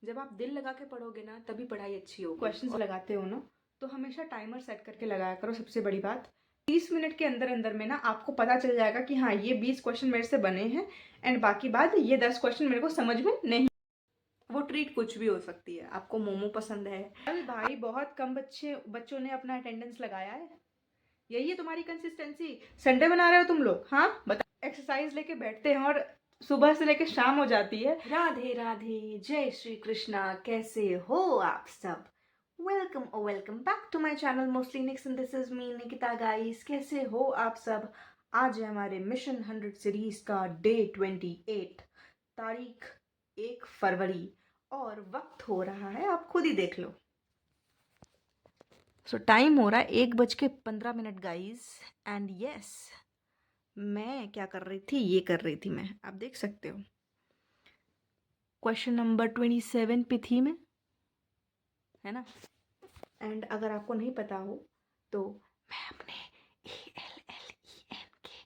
जब आप दिल लगा के पढ़ोगे ना तभी पढ़ाई अच्छी होगी। क्वेश्चंस लगाते हो ना तो हमेशा टाइमर सेट करके लगाया करो। सबसे बड़ी बात 30 मिनट के अंदर अंदर में ना आपको पता चल जाएगा कि हाँ ये 20 क्वेश्चन मेरे से बने हैं एंड बाकी बात ये 10 क्वेश्चन मेरे को समझ में नहीं। वो ट्रीट कुछ भी हो सकती है। आपको मोमो पसंद है, कल भाई बहुत कम बच्चों ने अपना अटेंडेंस लगाया है। यही है तुम्हारी कंसिस्टेंसी। संडे बना रहे हो तुम लोग, हाँ बता। एक्सरसाइज लेके बैठते हैं और सुबह से लेके शाम हो जाती है। राधे राधे, जय श्री कृष्णा। कैसे हो आप सब? Welcome back to my channel mostly nix and this is me Nikita guys. कैसे हो आप सब? आज है हमारे मिशन 100 सीरीज का डे 28, तारीख 1 फरवरी और वक्त हो रहा है, आप खुद ही देख लो। सो टाइम हो रहा है 1:15 गाइज। एंड यस, मैं क्या कर रही थी, ये कर रही थी मैं, आप देख सकते हो। क्वेश्चन नंबर 27 पे थी मैं, है ना। एंड अगर आपको नहीं पता हो तो मैं अपने ELLEN के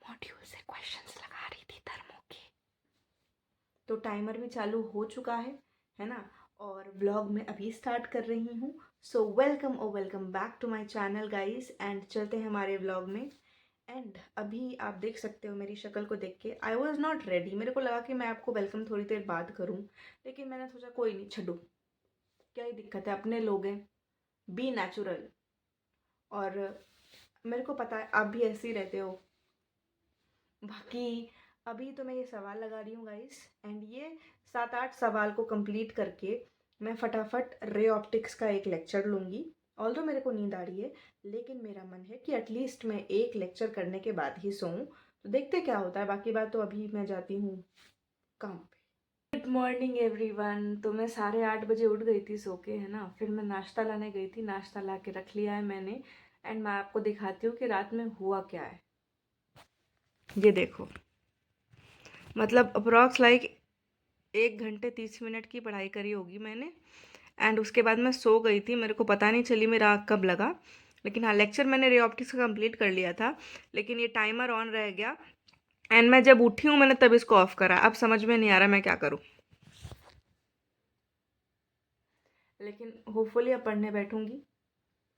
मॉड्यूल से क्वेश्चंस लगा रही थी थर्मो के। तो टाइमर भी चालू हो चुका है ना। और व्लॉग में अभी स्टार्ट कर रही हूँ। So welcome back to my channel guys. And चलते हैं हमारे व्लॉग में। एंड अभी आप देख सकते हो मेरी शक्ल को देख के आई वॉज नॉट रेडी। मेरे को लगा कि मैं आपको वेलकम थोड़ी देर बाद करूँ, लेकिन मैंने सोचा कोई नहीं, छड्डो, क्या ही दिक्कत है, अपने लोग हैं, बी नेचुरल। और मेरे को पता है आप भी ऐसे ही रहते हो। बाकी अभी तो मैं ये सवाल लगा रही हूँ गाइस, एंड ये 7-8 सवाल को कंप्लीट करके मैं फटाफट रे ऑप्टिक्स का एक लेक्चर लूँगी। ऑल्दो मेरे को नींद आ रही है, लेकिन मेरा मन है कि एटलीस्ट मैं एक लेक्चर करने के बाद ही सोऊं। तो देखते क्या होता है। बाकी बात तो अभी मैं जाती हूँ काम पे। Good morning everyone. तो मैं 8:30 बजे उठ गई थी सो के, है ना। फिर मैं नाश्ता लाने गई थी, नाश्ता ला के रख लिया है मैंने। एंड मैं आपको दिखाती हूँ कि रात में हुआ क्या है। ये देखो, मतलब अप्रॉक्स लाइक 1 घंटे 30 मिनट की पढ़ाई करी होगी मैंने। एंड उसके बाद मैं सो गई थी, मेरे को पता नहीं चली मेरा आँख कब लगा। लेकिन हाँ, लेक्चर मैंने रे ऑप्टिक्स का कंप्लीट कर लिया था, लेकिन ये टाइमर ऑन रह गया। एंड मैं जब उठी हूँ मैंने तब इसको ऑफ करा। अब समझ में नहीं आ रहा मैं क्या करूँ, लेकिन होपफुली अब पढ़ने बैठूंगी।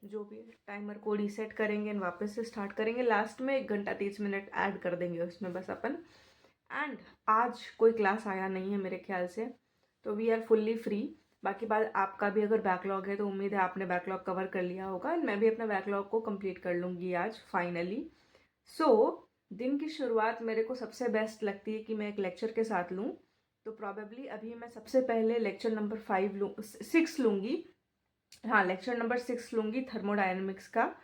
जो भी टाइमर को रीसेट करेंगे एंड वापस से स्टार्ट करेंगे। लास्ट में 1 घंटा 30 मिनट ऐड कर देंगे उसमें बस अपन। एंड आज कोई क्लास आया नहीं है मेरे ख्याल से, तो वी आर फुल्ली फ्री। बाकी बात, आपका भी अगर बैकलॉग है तो उम्मीद है आपने बैकलॉग कवर कर लिया होगा। एंड मैं भी अपना बैकलॉग को कंप्लीट कर लूँगी आज फाइनली। सो दिन की शुरुआत मेरे को सबसे बेस्ट लगती है कि मैं एक लेक्चर के साथ लूँ। तो प्रॉबेबली अभी मैं सबसे पहले लेक्चर नंबर 6 लूँगी। हाँ, लेक्चर नंबर 6 लूँगी थर्मोडायनेमिक्स का,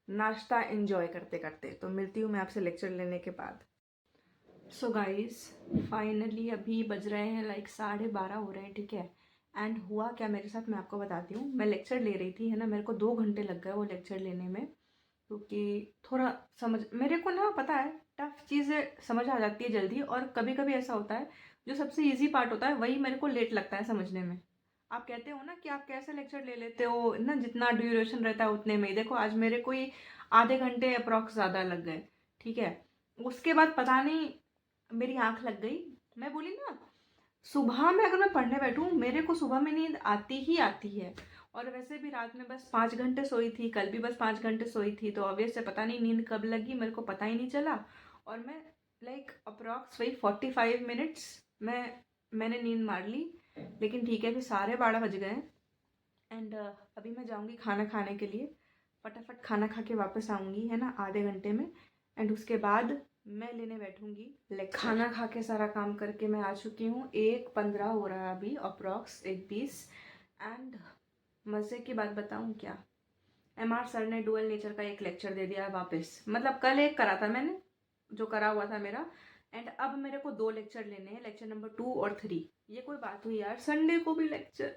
नाश्ता एंजॉय करते करते। तो मिलती हूँ मैं आपसे लेक्चर लेने के बाद। सो गाइस, फाइनली अभी बज रहे हैं लाइक 12:30 हो रहे हैं, ठीक है। एंड हुआ क्या मेरे साथ मैं आपको बताती हूँ। मैं लेक्चर ले रही थी, है ना। मेरे को 2 घंटे लग गए वो लेक्चर लेने में, क्योंकि थोड़ा समझ, मेरे को ना पता है टफ चीज़ें समझ आ जाती है जल्दी, और कभी कभी ऐसा होता है जो सबसे इजी पार्ट होता है वही मेरे को लेट लगता है समझने में। आप कहते हो ना कि आप कैसे लेक्चर ले लेते हो ना, जितना ड्यूरेशन रहता है उतने में ही। देखो आज मेरे को ही आधे घंटे अप्रॉक्स ज़्यादा लग गए, ठीक है। उसके बाद पता नहीं मेरी आंख लग गई। मैं बोली ना, सुबह में अगर मैं पढ़ने बैठूं मेरे को सुबह में नींद आती ही आती है। और वैसे भी रात में बस 5 घंटे सोई थी, कल भी बस 5 घंटे सोई थी, तो ऑब्वियस से पता नहीं नींद कब लगी, मेरे को पता ही नहीं चला। और मैं लाइक अप्रॉक्स वही 45 मिनट्स मैंने नींद मार ली। लेकिन ठीक है, अभी 12:30 बज गए। एंड अभी मैं जाऊंगी खाना खाने के लिए। फटाफट खाना खा के वापस आऊंगी, है ना, आधे घंटे में। एंड उसके बाद मैं लेने बैठूंगी लेक्चर। खाना खा के सारा काम करके मैं आ चुकी हूँ। 1:15 हो रहा है अभी, अप्रॉक्स 1:20। एंड मज़े की बात बताऊँ क्या, MR सर ने डुअल नेचर का एक लेक्चर दे दिया है वापस। मतलब कल एक करा था मैंने, जो करा हुआ था मेरा। एंड अब मेरे को 2 लेक्चर लेने हैं, लेक्चर नंबर 2 और 3। ये कोई बात हुई यार, संडे को भी लेक्चर।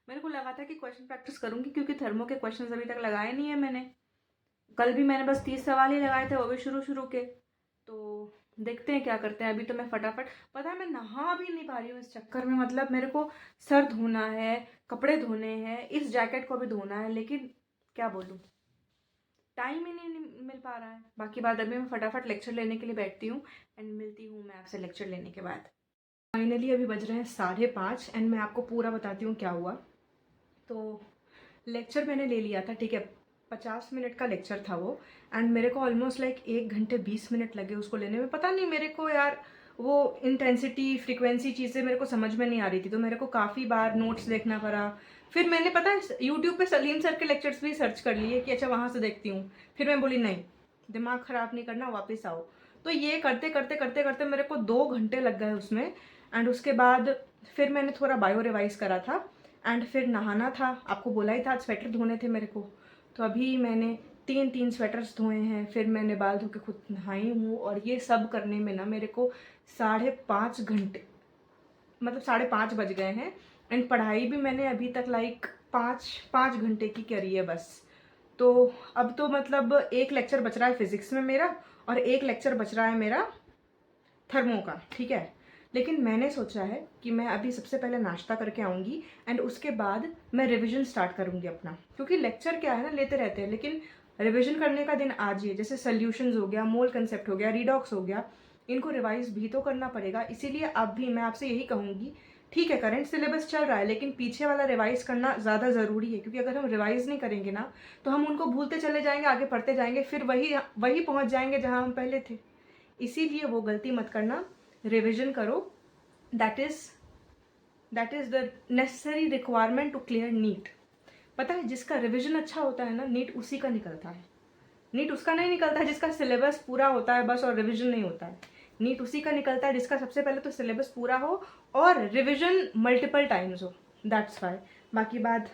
मेरे को लगा था कि क्वेश्चन प्रैक्टिस करूंगी, क्योंकि थर्मो के क्वेश्चन अभी तक लगाए नहीं है मैंने। कल भी मैंने बस 30 सवाल ही लगाए थे, वो भी शुरू शुरू के। तो देखते हैं क्या करते हैं। अभी तो मैं फटाफट, पता है मैं नहा भी नहीं पा रही हूँ इस चक्कर में। मतलब मेरे को सर धोना है, कपड़े धोने हैं, इस जैकेट को भी धोना है, लेकिन क्या बोलूँ, टाइम ही नहीं मिल पा रहा है। बाकी बात, अभी मैं फटाफट लेक्चर लेने के लिए बैठती हूँ। एंड मिलती हूँ मैं आपसे लेक्चर लेने के बाद। फाइनली अभी बज रहे हैं 5:30 एंड मैं आपको पूरा बताती हूँ क्या हुआ। तो लेक्चर मैंने ले लिया था, ठीक है, 50 मिनट का लेक्चर था वो। एंड मेरे को ऑलमोस्ट लाइक 1 घंटे 20 मिनट लगे उसको लेने में। पता नहीं मेरे को यार वो इंटेंसिटी फ्रीक्वेंसी चीज़ें मेरे को समझ में नहीं आ रही थी, तो मेरे को काफ़ी बार नोट्स देखना पड़ा। फिर मैंने पता है यूट्यूब पे सलीम सर के लेक्चर्स भी सर्च कर लिए कि अच्छा वहाँ से देखती हूँ। फिर मैं बोली नहीं, दिमाग ख़राब नहीं करना, वापस आओ। तो ये करते करते करते करते मेरे को 2 घंटे लग गए उसमें। एंड उसके बाद फिर मैंने थोड़ा बायो रिवाइज करा था। एंड फिर नहाना था, आपको बोला ही था, आज स्वेटर धोने थे मेरे को। तो अभी मैंने 3 स्वेटर्स धोए हैं, फिर मैंने बाल धो के खुद नहाई हूँ। और ये सब करने में ना मेरे को 5.5 घंटे, मतलब 5:30 बज गए हैं। एंड पढ़ाई भी मैंने अभी तक लाइक 5 घंटे की करी है बस। तो अब तो मतलब एक लेक्चर बच रहा है फिज़िक्स में मेरा, और एक लेक्चर बच रहा है मेरा थर्मो का, ठीक है। लेकिन मैंने सोचा है कि मैं अभी सबसे पहले नाश्ता करके आऊँगी एंड उसके बाद मैं रिवीजन स्टार्ट करूँगी अपना। क्योंकि लेक्चर क्या है ना, लेते रहते हैं, लेकिन रिवीजन करने का दिन आज ही है। जैसे सोल्यूशंस हो गया, मोल कंसेप्ट हो गया, रिडॉक्स हो गया, इनको रिवाइज भी तो करना पड़ेगा। इसीलिए अब भी मैं आपसे यही कहूँगी, ठीक है करंट सिलेबस चल रहा है, लेकिन पीछे वाला रिवाइज करना ज़्यादा ज़रूरी है। क्योंकि अगर हम रिवाइज नहीं करेंगे ना, तो हम उनको भूलते चले जाएंगे, आगे पढ़ते जाएंगे, फिर वही वही पहुँच जाएंगे जहाँ हम पहले थे। इसीलिए वो गलती मत करना, रिविजन करो। That is the necessary requirement to clear NEET. पता है जिसका रिविजन अच्छा होता है ना, नीट उसी का निकलता है। नीट उसका नहीं निकलता है जिसका सिलेबस पूरा होता है बस और रिविजन नहीं होता है। नीट उसी का निकलता है जिसका सबसे पहले तो सिलेबस पूरा हो और रिविजन मल्टीपल टाइम्स हो। That's why. बाकी बात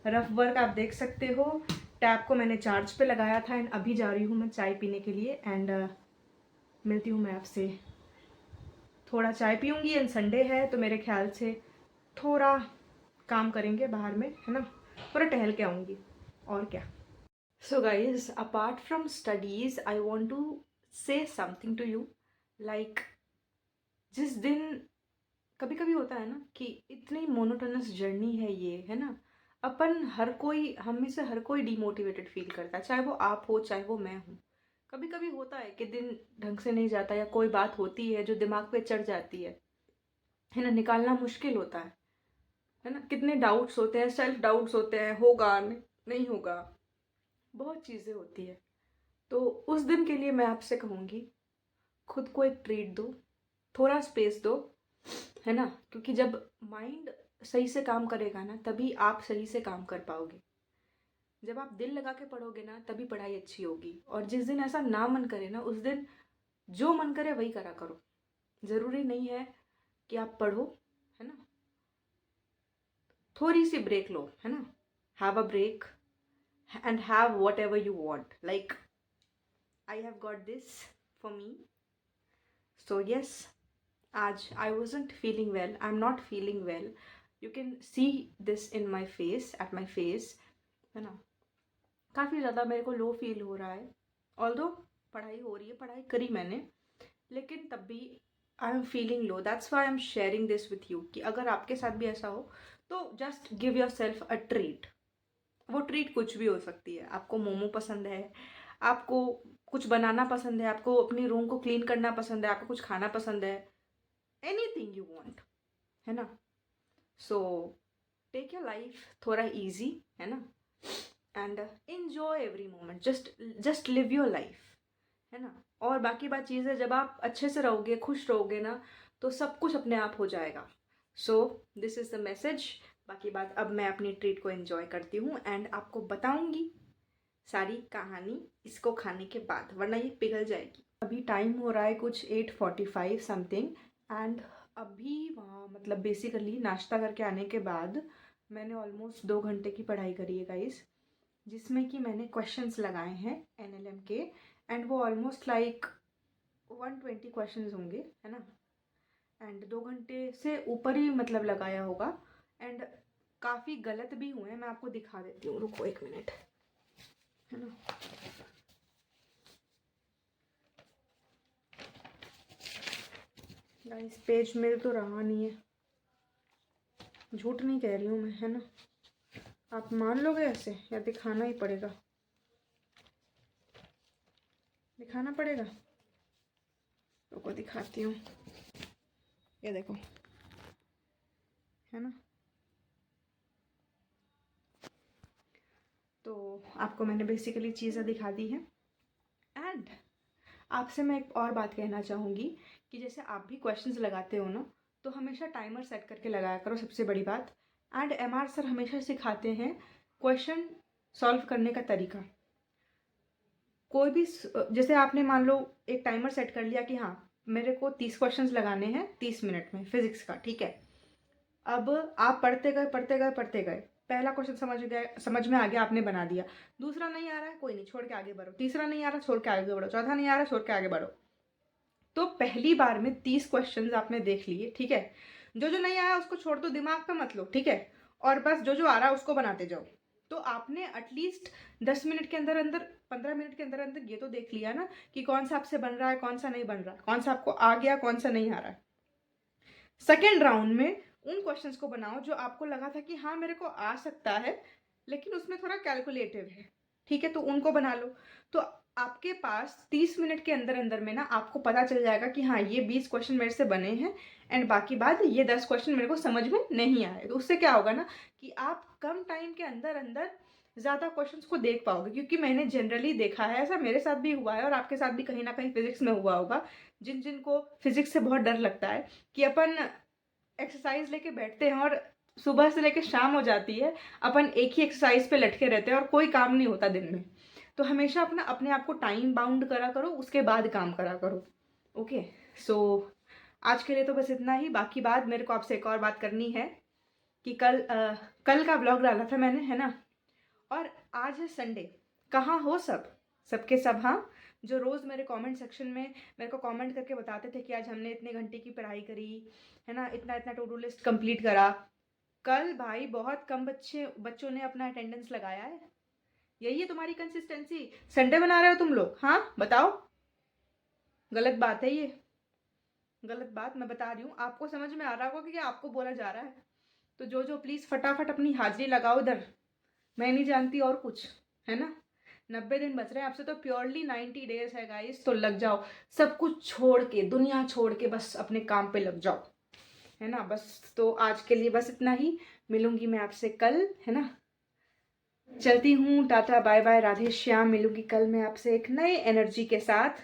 रफ वर्क आप देख सकते हो। टैब को मैंने चार्ज पे लगाया था एंड अभी जा रही हूँ मैं चाय पीने के लिए। एंड मिलती हूँ मैं आपसे, थोड़ा चाय पीऊँगी। एंड संडे है तो मेरे ख्याल से थोड़ा काम करेंगे बाहर में, है ना, थोड़ा टहल के आऊँगी और क्या। So guys, apart from studies I want to say something to you. Like जिस दिन कभी कभी होता है ना कि इतनी मोनोटोनस जर्नी है ये, है ना, अपन हर कोई, हम में से हर कोई डिमोटिवेटेड फील करता है, चाहे वो आप हो चाहे वो मैं हूँ। कभी कभी होता है कि दिन ढंग से नहीं जाता या कोई बात होती है जो दिमाग पे चढ़ जाती है ना, निकालना मुश्किल होता है ना। कितने डाउट्स होते हैं, सेल्फ डाउट्स होते हैं, होगा नहीं होगा, बहुत चीज़ें होती है। तो उस दिन के लिए मैं आपसे कहूँगी, खुद को एक ट्रीट दो, थोड़ा स्पेस दो, है ना। क्योंकि जब माइंड सही से काम करेगा ना, तभी आप सही से काम कर पाओगे। जब आप दिल लगा के पढ़ोगे ना, तभी पढ़ाई अच्छी होगी। और जिस दिन ऐसा ना मन करे ना, उस दिन जो मन करे वही करा करो। ज़रूरी नहीं है कि आप पढ़ो, है ना, थोड़ी सी ब्रेक लो, है ना, have a break and have whatever you want. Like I have got this for me. So yes, आज I wasn't feeling well, I am not feeling well, you can see this in my face, at my face, है ना। काफ़ी ज़्यादा मेरे को low feel हो रहा है। ऑल्दो पढ़ाई हो रही है, पढ़ाई करी मैंने, लेकिन तब भी I am feeling low. That's why I am sharing this with you कि अगर आपके साथ भी ऐसा हो तो just give your self a treat. वो ट्रीट कुछ भी हो सकती है। आपको मोमो पसंद है, आपको कुछ बनाना पसंद है, आपको अपनी रूम को क्लीन करना पसंद है, आपको कुछ खाना पसंद है, एनीथिंग यू वांट, है ना। सो टेक योर लाइफ थोड़ा इजी, है ना, and enjoy every moment, just live your life, है ना। और बाकी बात चीज़ है, जब आप अच्छे से रहोगे, खुश रहोगे ना, तो सब कुछ अपने आप हो जाएगा। So this is the message. बाकी बात अब मैं अपनी ट्रीट को एंजॉय करती हूँ एंड आपको बताऊँगी सारी कहानी इसको खाने के बाद, वरना ये पिघल जाएगी। अभी टाइम हो रहा है कुछ 8:45 समथिंग। एंड अभी वहाँ मतलब बेसिकली नाश्ता करके आने के बाद मैंने ऑलमोस्ट 2 घंटे की पढ़ाई करी है गाइस, जिसमें कि मैंने क्वेश्चंस लगाए हैं NLM के। एंड वो ऑलमोस्ट लाइक 120 क्वेश्चंस होंगे, है ना। एंड 2 घंटे से ऊपर ही मतलब लगाया होगा। एंड काफ़ी गलत भी हुए हैं, मैं आपको दिखा देती हूँ, रुको 1 मिनट, है ना। गाइस पेज मिल तो रहा नहीं है, झूठ नहीं कह रही हूँ मैं, है ना। आप मान लोगे ऐसे या दिखाना ही पड़ेगा? दिखाना पड़ेगा, रुको दिखाती हूँ। ये देखो, है ना। तो आपको मैंने बेसिकली चीज़ें दिखा दी हैं। एंड आपसे मैं एक और बात कहना चाहूँगी कि जैसे आप भी क्वेश्चंस लगाते हो ना, तो हमेशा टाइमर सेट करके लगाया करो, सबसे बड़ी बात। एंड एमआर सर हमेशा सिखाते हैं क्वेश्चन सॉल्व करने का तरीका। कोई भी जैसे आपने मान लो एक टाइमर सेट कर लिया कि हाँ मेरे को 30 क्वेश्चंस लगाने हैं 30 मिनट में फिजिक्स का, ठीक है। अब आप पढ़ते गए पढ़ते गए पढ़ते गए, पहला क्वेश्चन समझ में आ गया, आपने बना दिया। दूसरा नहीं आ रहा है, कोई नहीं, छोड़ के आगे बढ़ो। तीसरा नहीं आ रहा, छोड़ के आगे बढ़ो। चौथा नहीं आ रहा, छोड़ के आगे बढ़ो। तो पहली बार में 30 क्वेश्चंस आपने देख लिए, ठीक है। जो जो नहीं आया उसको छोड़ दो, दिमाग पे मत लो, ठीक है। और बस जो जो आ रहा है उसको बनाते जाओ। तो आपने एटलीस्ट 10 मिनट के अंदर अंदर, 15 मिनट के अंदर अंदर ये तो देख लिया ना कि कौन सा आपसे बन रहा है, कौन सा नहीं बन रहा है, कौन सा आपको आ गया, कौन सा नहीं आ रहा है। सेकेंड राउंड में उन क्वेश्चंस को बनाओ जो आपको लगा था कि हाँ मेरे को आ सकता है, लेकिन उसमें थोड़ा कैलकुलेटिव है, ठीक है, तो उनको बना लो। तो आपके पास 30 मिनट के अंदर अंदर में ना आपको पता चल जाएगा कि हाँ ये 20 क्वेश्चन मेरे से बने हैं एंड बाकी बात ये 10 क्वेश्चन मेरे को समझ में नहीं आए। तो उससे क्या होगा ना कि आप कम टाइम के अंदर अंदर ज़्यादा क्वेश्चंस को देख पाओगे। क्योंकि मैंने जनरली देखा है, ऐसा मेरे साथ भी हुआ है और आपके साथ भी कहीं ना कहीं फिजिक्स में हुआ होगा, जिन जिन को फिजिक्स से बहुत डर लगता है कि अपन एक्सरसाइज लेके बैठते हैं और सुबह से लेके शाम हो जाती है, अपन एक ही एक्सरसाइज पे लटके रहते हैं और कोई काम नहीं होता दिन में। तो हमेशा अपना अपने आप को टाइम बाउंड करा करो, उसके बाद काम करा करो। ओके, सो आज के लिए तो बस इतना ही। बाकी बात मेरे को आपसे एक और बात करनी है कि कल का ब्लॉग डाला था मैंने, है ना, और आज है संडे। कहाँ हो सब, सबके सब, हाँ, जो रोज़ मेरे कमेंट सेक्शन में मेरे को कमेंट करके बताते थे कि आज हमने इतने घंटे की पढ़ाई करी, है ना, इतना इतना टू डू लिस्ट कंप्लीट करा। कल भाई बहुत कम बच्चों ने अपना अटेंडेंस लगाया है। यही है तुम्हारी कंसिस्टेंसी? संडे बना रहे हो तुम लोग, हाँ बताओ। गलत बात है ये, गलत बात मैं बता रही हूँ। आपको समझ में आ रहा होगा कि आपको बोला जा रहा है। तो जो जो प्लीज़ फटाफट अपनी हाजिरी लगाओ इधर। मैं नहीं जानती और कुछ, है ना। 90 दिन बच रहे हैं आपसे, तो प्योरली 90 डेज है गाइस, तो लग जाओ। सब कुछ छोड़ के, दुनिया छोड़ के बस अपने काम पे लग जाओ, है ना। बस तो आज के लिए बस इतना ही। मिलूंगी मैं आपसे कल, है ना। चलती हूँ, टाटा बाय बाय, राधे श्याम। मिलूंगी कल मैं आपसे एक नए एनर्जी के साथ।